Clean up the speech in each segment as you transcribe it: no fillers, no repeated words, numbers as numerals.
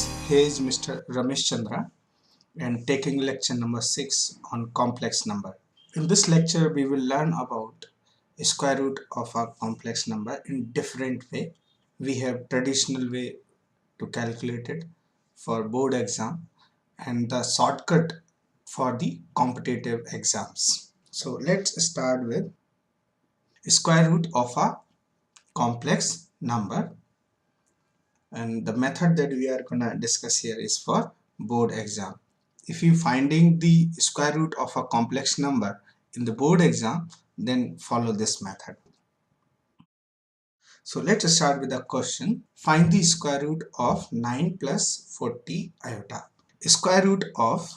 students, here is Mr. Ramesh Chandra and taking lecture number 6 on complex number. In this lecture we will learn about square root of a complex number in different way. We have traditional way to calculate it for board exam and the shortcut for the competitive exams. So let's start with square root of a complex number. And the method that we are gonna discuss here is for board exam. If you finding the square root of a complex number in the board exam, then follow this method. So let's start with the question. Find the square root of 9 plus 40 iota. Square root of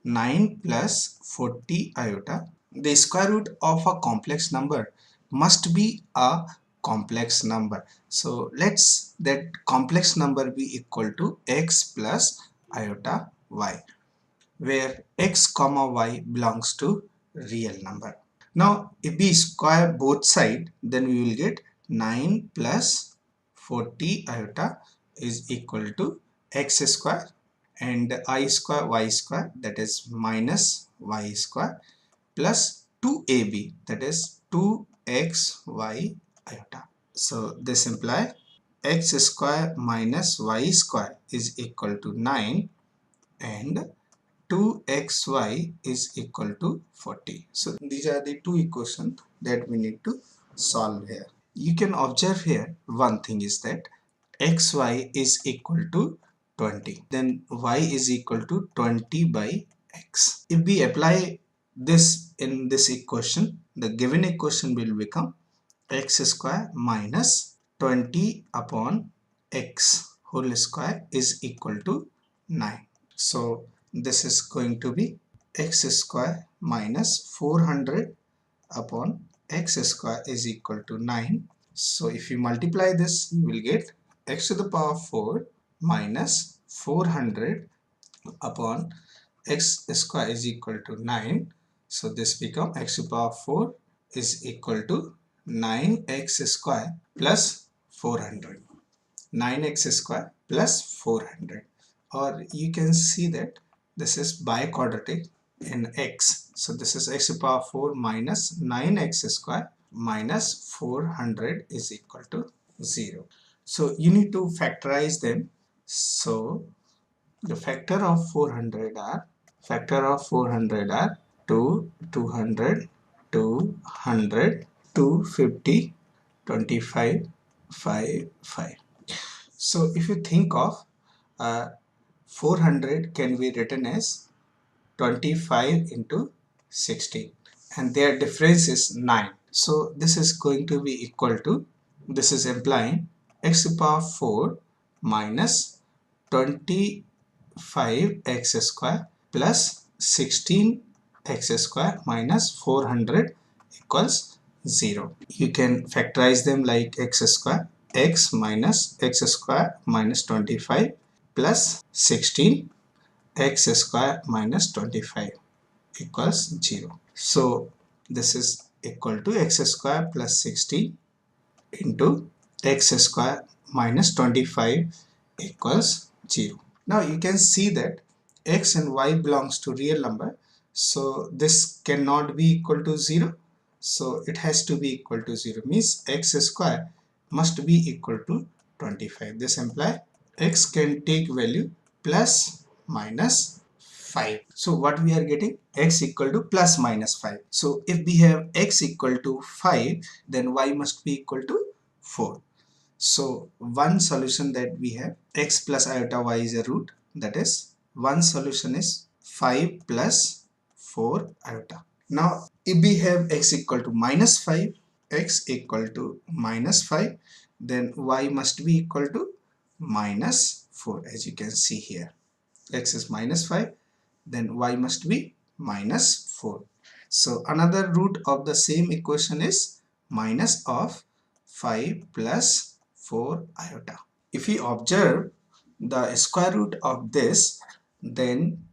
9 plus 40 iota. The square root of a complex number must be a complex number. So let's that complex number be equal to x plus iota y, where x comma y belongs to real number. Now if we square both sides, then we will get 9 plus 40 iota is equal to x square and I square y square, that is minus y square, plus 2ab, that is 2xy iota. So this implies x square minus y square is equal to 9 and 2xy is equal to 40. So these are the two equations that we need to solve here. You can observe here one thing is that xy is equal to 20, then y is equal to 20 by x. If we apply this in this equation, the given equation will become x square minus 20 upon x whole square is equal to 9. So this is going to be x square minus 400 upon x square is equal to 9. So if you multiply this, you will get x to the power 4 minus 400 upon x square is equal to 9. So this becomes x to the power 4 is equal to 9x square plus 400. 9x square plus 400. Or you can see that this is biquadratic in x. So this is x to the power 4 minus 9x square minus 400 is equal to 0. So you need to factorize them. So the factor of 400 are 2, 200, 200, 250, 25, 5, 5. So if you think of 400 can be written as 25 into 16 and their difference is 9. So this is going to be equal to, this is implying x to the power 4 minus 25x square plus 16x square minus 400 equals 0. You can factorize them like x square, x minus x square minus 25 plus 16 x square minus 25 equals 0. So this is equal to x square plus 16 into x square minus 25 equals 0. Now you can see that x and y belongs to real number, so this cannot be equal to 0. So it has to be equal to 0, means x square must be equal to 25. This implies x can take value plus minus 5. So what we are getting, x equal to plus minus 5. So if we have x equal to 5, then y must be equal to 4. So one solution that we have, x plus iota y is a root, that is one solution is 5 plus 4 iota. Now if we have x equal to minus 5, x equal to minus 5, then y must be equal to minus 4, as you can see here. X is minus 5, then y must be minus 4. So another root of the same equation is minus of 5 plus 4 iota. If we observe the square root of this, then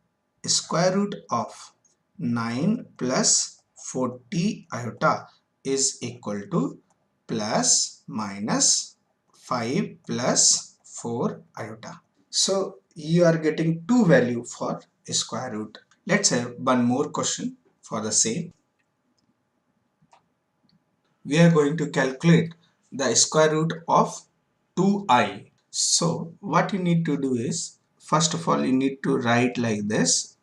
square root of 9 plus 40 iota is equal to plus minus 5 plus 4 iota. So you are getting two value for square root. Let's have one more question for the same. We are going to calculate the square root of 2i. So what you need to do is, first of all you need to write like this: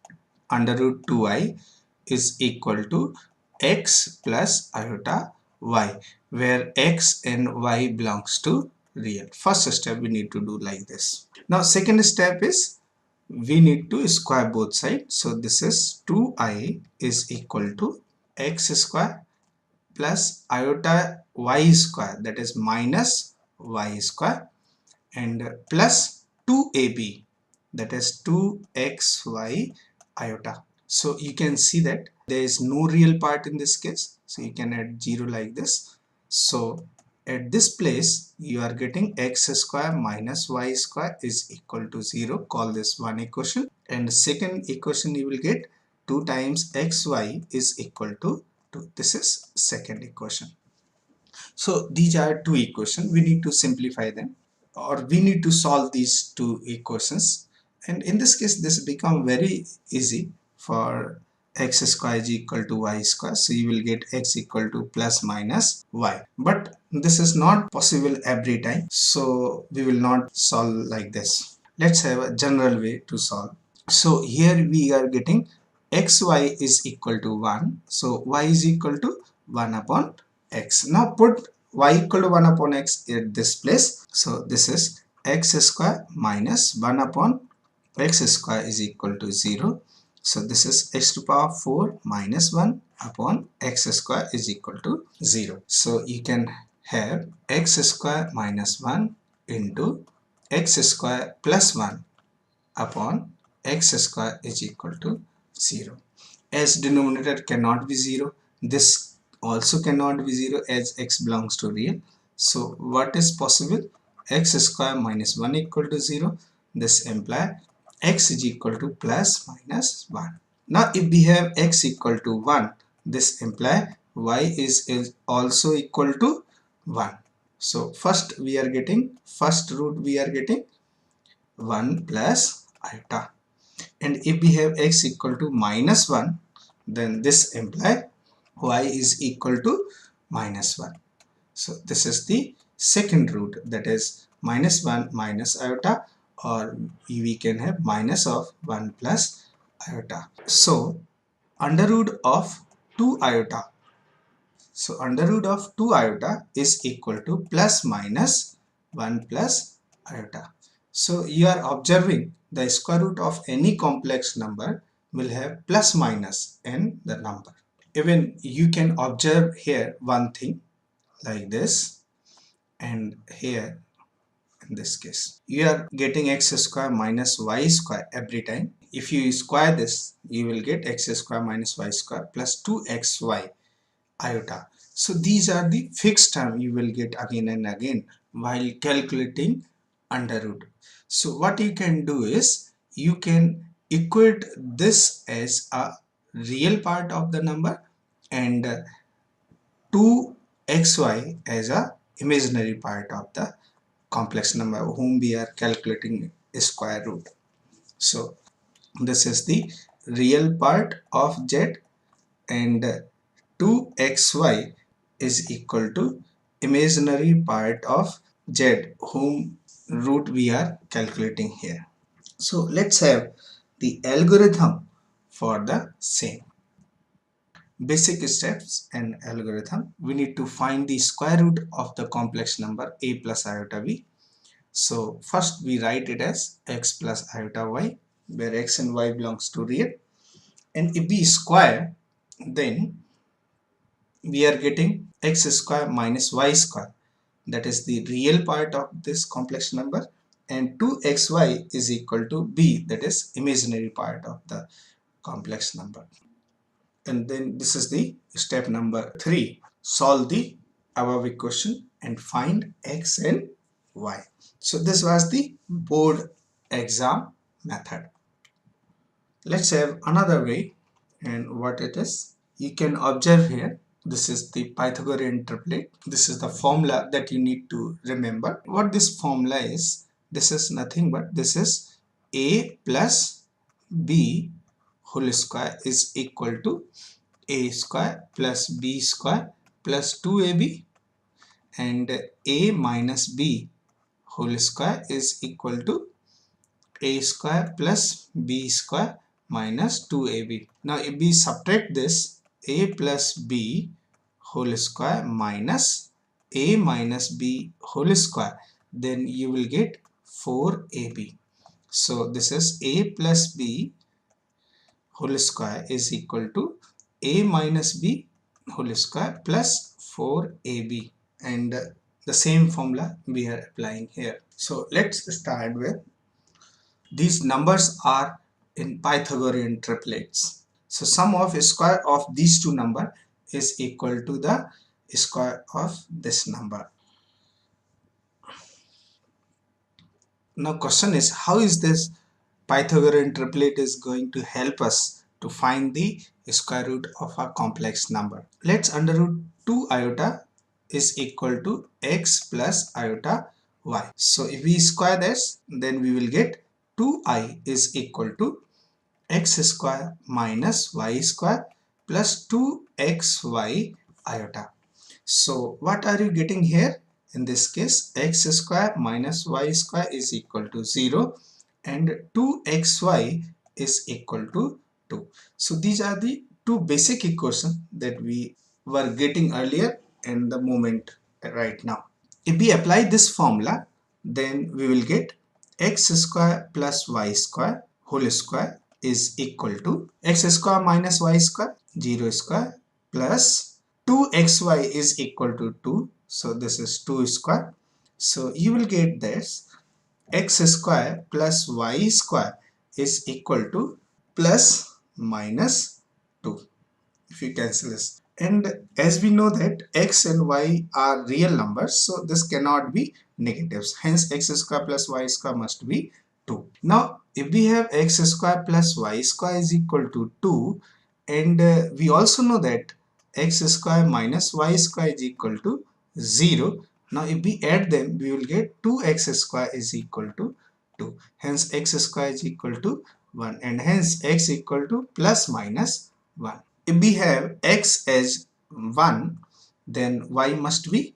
under root 2i is equal to x plus iota y, where x and y belongs to real. First step we need to do like this. Now second step is we need to square both sides. So this is 2i is equal to x square plus iota y square, that is minus y square, and plus 2ab, that is 2xy iota. So you can see that there is no real part in this case, so you can add 0 like this. So at this place you are getting x square minus y square is equal to 0. Call this one equation, and the second equation you will get 2 times xy is equal to 2. This is second equation. So these are two equations. We need to simplify them, or we need to solve these two equations, and in this case this become very easy. For x square is equal to y square, so you will get x equal to plus minus y, but this is not possible every time, so we will not solve like this. Let's have a general way to solve. So here we are getting xy is equal to 1, so y is equal to 1 upon x. Now put y equal to 1 upon x at this place. So this is x square minus 1 upon x square is equal to 0. So this is x to the power 4 minus 1 upon x square is equal to 0. So you can have x square minus 1 into x square plus 1 upon x square is equal to 0. As denominator cannot be 0, this also cannot be 0 as x belongs to real. So what is possible? X square minus 1 equal to 0. This implies x is equal to plus minus 1. Now if we have x equal to 1, this implies y is also equal to 1. So first root we are getting 1 plus iota, and if we have x equal to minus 1, then this implies y is equal to minus 1. So this is the second root, that is minus 1 minus iota, or we can have minus of 1 plus iota. So under root of 2 iota, is equal to plus minus 1 plus iota. So you are observing the square root of any complex number will have plus minus in the number. Even you can observe here one thing like this, and here in this case you are getting x square minus y square every time. If you square this, you will get x square minus y square plus 2xy iota. So these are the fixed term you will get again and again while calculating under root. So what you can do is you can equate this as a real part of the number and 2xy as a imaginary part of the complex number whom we are calculating square root. So this is the real part of z, and 2xy is equal to imaginary part of z whom root we are calculating here. So let's have the algorithm for the same. Basic steps and algorithm. We need to find the square root of the complex number a plus iota b. So first we write it as x plus iota y, where x and y belongs to real, and if we square, then we are getting x square minus y square, that is the real part of this complex number, and 2xy is equal to b, that is imaginary part of the complex number. And then this is the step number 3. Solve the above equation and find x and y. So this was the board exam method. Let's have another way, and what it is, you can observe here. This is the Pythagorean triplet. This is the formula that you need to remember. What this formula is, this is nothing but this is a plus b whole square is equal to a square plus b square plus 2ab, and a minus b whole square is equal to a square plus b square minus 2ab. Now if we subtract this, a plus b whole square minus a minus b whole square, then you will get 4ab. So this is a plus b whole square is equal to a minus b whole square plus 4ab, and the same formula we are applying here. So let's start with, these numbers are in Pythagorean triplets. So sum of square of these two numbers is equal to the square of this number. Now question is, how is this Pythagorean triplet is going to help us to find the square root of a complex number? Let's under root 2 iota is equal to x plus iota y. So if we square this, then we will get 2i is equal to x square minus y square plus 2xy iota. So what are you getting here? In this case, x square minus y square is equal to 0 and 2xy is equal to 2. So these are the two basic equations that we were getting earlier and the moment right now. If we apply this formula, then we will get x square plus y square whole square is equal to x square minus y square 0 square plus 2xy is equal to 2. So this is 2 square. So you will get this x square plus y square is equal to plus minus 2 if you cancel this. And as we know that x and y are real numbers, so this cannot be negatives. Hence x square plus y square must be 2. Now if we have x square plus y square is equal to 2, and we also know that x square minus y square is equal to 0. Now if we add them, we will get 2x square is equal to 2. Hence x square is equal to 1, and hence x equal to plus minus 1. If we have x as 1, then y must be,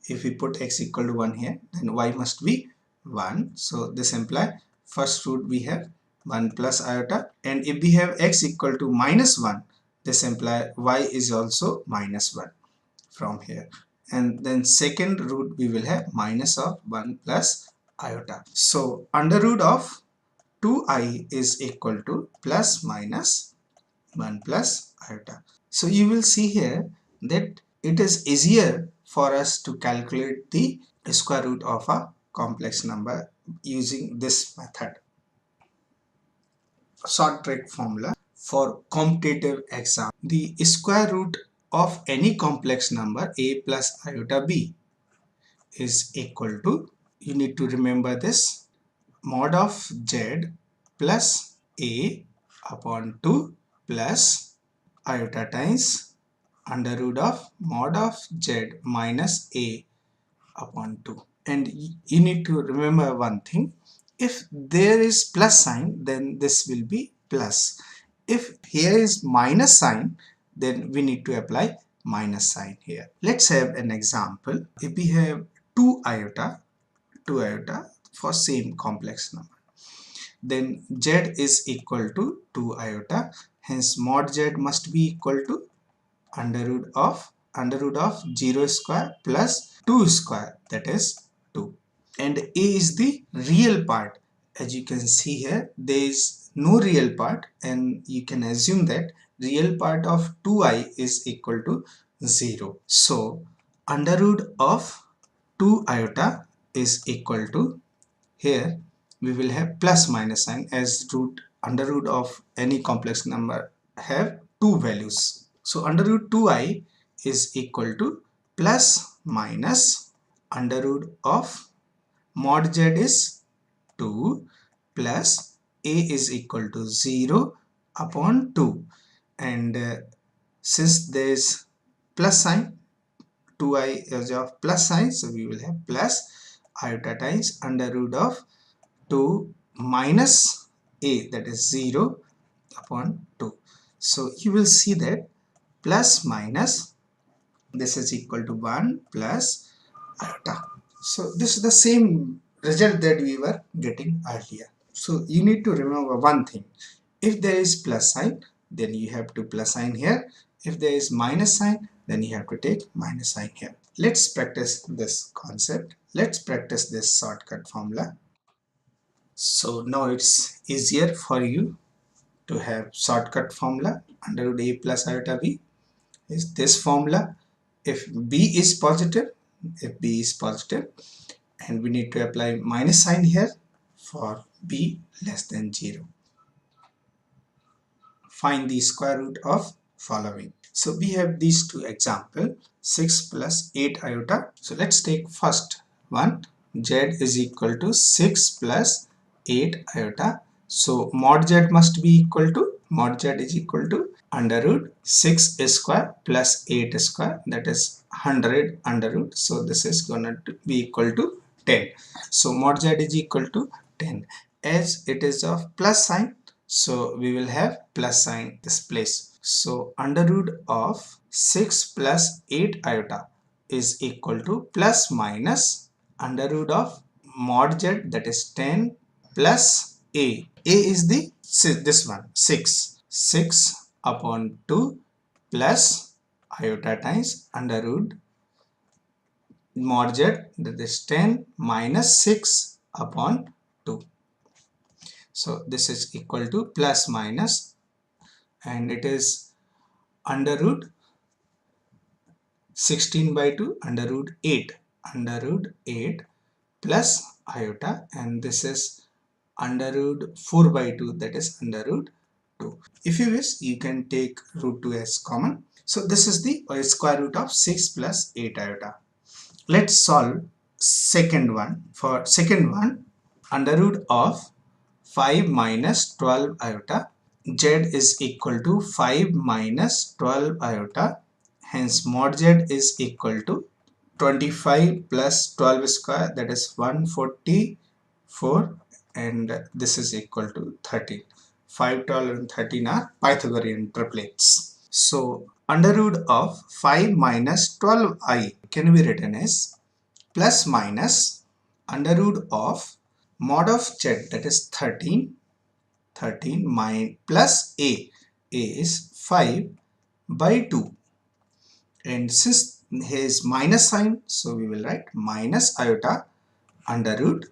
if we put x equal to 1 here, then y must be 1. So this implies first root we have 1 plus iota, and if we have x equal to minus 1, this implies y is also minus 1 from here. And then second root we will have minus of 1 plus iota. So under root of 2i is equal to plus minus 1 plus iota. So you will see here that it is easier for us to calculate the square root of a complex number using this method. Short trick formula for competitive exam. The square root of any complex number a plus iota b is equal to, you need to remember this, mod of z plus a upon 2 plus iota times under root of mod of z minus a upon 2. And you need to remember one thing, if there is plus sign, then this will be plus. If here is minus sign, then we need to apply minus sign here. Let's have an example. If we have 2 iota for same complex number, then z is equal to 2 iota. Hence mod z must be equal to under root of 0 square plus 2 square, that is 2. And a is the real part. As you can see here, there is no real part, and you can assume that real part of 2i is equal to 0. So under root of 2 iota is equal to, here we will have plus minus sign, as under root of any complex number have two values. So under root 2i is equal to plus minus under root of mod z is 2 plus a is equal to 0 upon 2, and since there is plus sign, 2i is of plus sign, so we will have plus iota times under root of 2 minus a, that is 0 upon 2. So you will see that plus minus, this is equal to 1 plus iota. So this is the same result that we were getting earlier. So you need to remember one thing. If there is plus sign, then you have to plus sign here. If there is minus sign, then you have to take minus sign here. Let's practice this concept. Let's practice this shortcut formula. So now it's easier for you to have shortcut formula. Under root a plus iota b is this formula. If b is positive, and we need to apply minus sign here for b less than 0. Find the square root of following. So we have these two examples, 6 plus 8 iota. So let's take first one. Z is equal to 6 plus 8 iota. So mod z must be equal to, mod z is equal to under root 6 square plus 8 square, that is 100 under root. So this is going to be equal to 10. So mod z is equal to 10. As it is of plus sign, so we will have plus sign this place. So under root of 6 plus 8 iota is equal to plus minus under root of mod z, that is 10 plus a. A is this one, 6 upon 2 plus iota times under root mod z, that is 10 minus 6 upon 2. So this is equal to plus minus, and it is under root 16 by 2 under root 8 plus iota, and this is under root 4 by 2, that is under root 2. If you wish, you can take root 2 as common. So this is the square root of 6 plus 8 iota. Let's solve second one. For second one, under root of 5 minus 12 iota, z is equal to 5 minus 12 iota, hence mod z is equal to 25 plus 12 square, that is 144, and this is equal to 13. 5, 12 and 13 are Pythagorean triplets. So under root of 5 minus 12i can be written as plus minus under root of mod of z, that is 13 plus a is 5 by 2, and since here is minus sign, so we will write minus iota under root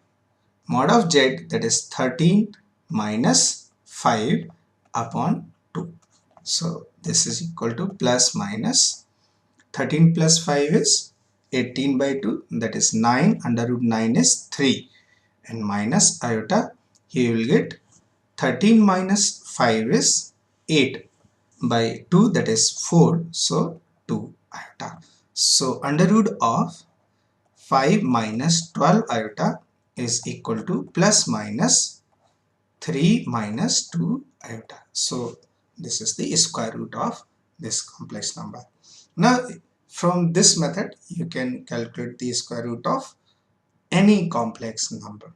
mod of z, that is 13 minus 5 upon 2. So this is equal to plus minus 13 plus 5 is 18 by 2, that is 9, under root 9 is 3, and minus iota, here you will get 13 minus 5 is 8 by 2, that is 4, so 2 iota. So under root of 5 minus 12 iota is equal to plus minus 3 minus 2 iota. So this is the square root of this complex number. Now from this method you can calculate the square root of any complex number.